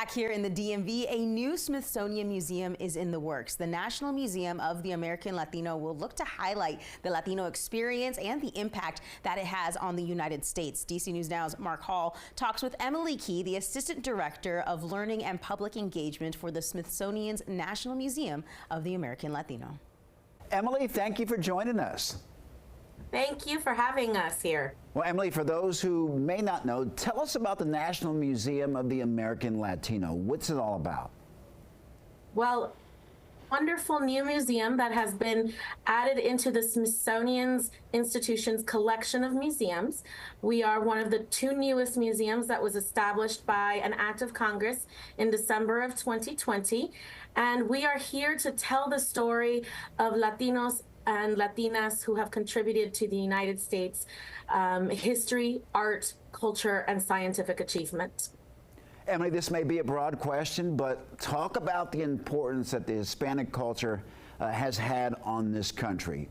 back here in the DMV, a new Smithsonian museum is in the works. The National Museum of the American Latino will look to highlight the Latino experience and the impact that it has on the United States. DC News Now's Mark Hall talks with Emily Key, the Assistant Director of Learning and Public Engagement for the Smithsonian's National Museum of the American Latino. Emily, thank you for joining us. Thank you for having us here. Well, Emily, for those who may not know, tell us about the National Museum of the American Latino. What's it all about? Well, wonderful new museum that has been added into the Smithsonian's institution's collection of museums. We are one of the two newest museums that was established by an act of Congress in December of 2020. And we are here to tell the story of Latinos and Latinas who have contributed to the United States history, art, culture, and scientific achievement. Emily, this may be a broad question, but talk about the importance that the Hispanic culture has had on this country.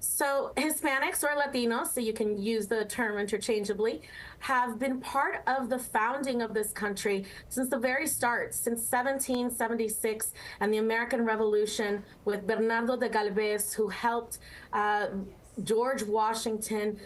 So Hispanics or Latinos, so you can use the term interchangeably, have been part of the founding of this country since the very start, since 1776 and the American Revolution with Bernardo de Galvez, who helped George Washington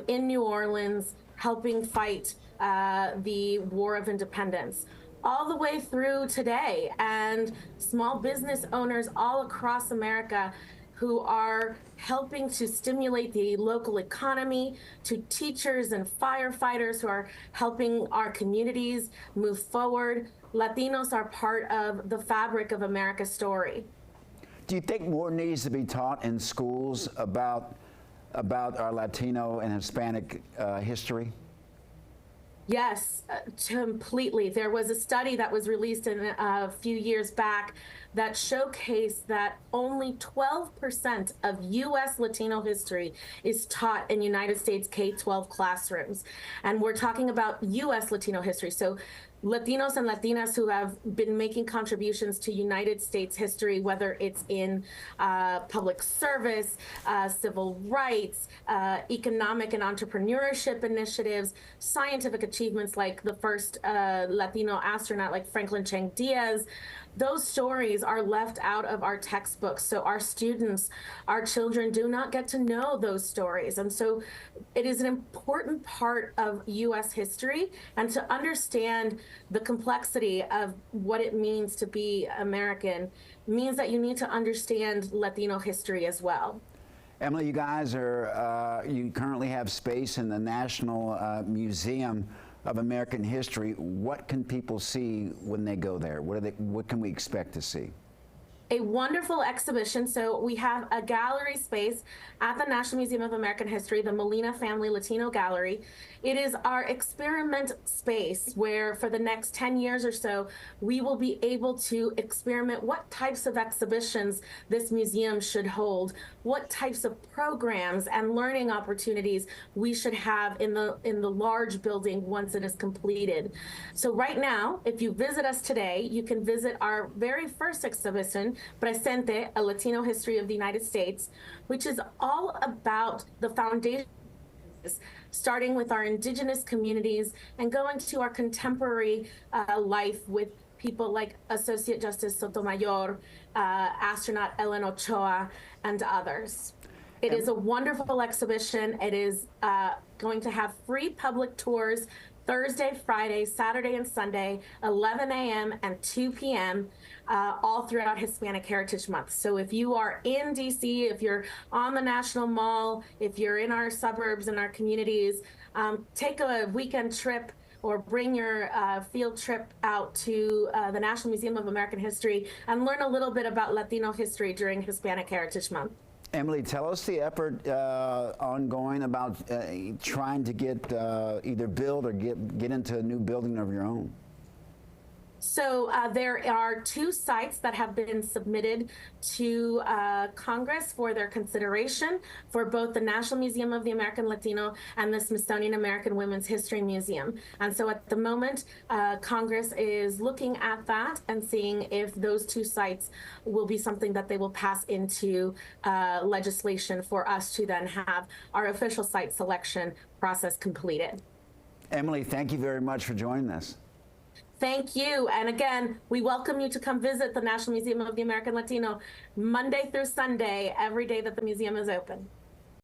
in New Orleans, helping fight the War of Independence, all the way through today, and small business owners all across America who are helping to stimulate the local economy, to teachers and firefighters who are helping our communities move forward. Latinos are part of the fabric of America's story. Do you think more needs to be taught in schools about our Latino and Hispanic history? Yes, completely. There was a study that was released a few years back that showcased that only 12% of U.S. Latino history is taught in United States K-12 classrooms. And we're talking about U.S. Latino history. So Latinos and Latinas who have been making contributions to United States history, whether it's in public service, civil rights, economic and entrepreneurship initiatives, scientific achievements like the first Latino astronaut like Franklin Chang Diaz. Those stories are left out of our textbooks. So our students, our children do not get to know those stories. And so it is an important part of U.S. history, and to understand the complexity of what it means to be American means that you need to understand Latino history as well. Emily, you guys are, you currently have space in the National Museum of American History. What can people see when they go there? What can we expect to see? A wonderful exhibition. So we have a gallery space at the National Museum of American History, the Molina Family Latino Gallery. It is our experiment space where for the next 10 years or so, we will be able to experiment what types of exhibitions this museum should hold, what types of programs and learning opportunities we should have in the large building once it is completed. So right now, if you visit us today, you can visit our very first exhibition, Presente, A Latino History of the United States, which is all about the foundation, starting with our indigenous communities and going to our contemporary life with people like Associate Justice Sotomayor, astronaut Ellen Ochoa, and others. It is a wonderful exhibition. It is going to have free public tours Thursday, Friday, Saturday, and Sunday, 11 a.m. and 2 p.m., all throughout Hispanic Heritage Month. So if you are in DC, if you're on the National Mall, if you're in our suburbs and our communities, take a weekend trip or bring your field trip out to the National Museum of American History and learn a little bit about Latino history during Hispanic Heritage Month. Emily, tell us the effort ongoing about trying to get either build or get into a new building of your own. So there are two sites that have been submitted to Congress for their consideration for both the National Museum of the American Latino and the Smithsonian American Women's History Museum. And so at the moment, Congress is looking at that and seeing if those two sites will be something that they will pass into legislation for us to then have our official site selection process completed. Emily, thank you very much for joining us. Thank you. And again, we welcome you to come visit the National Museum of the American Latino Monday through Sunday, every day that the museum is open.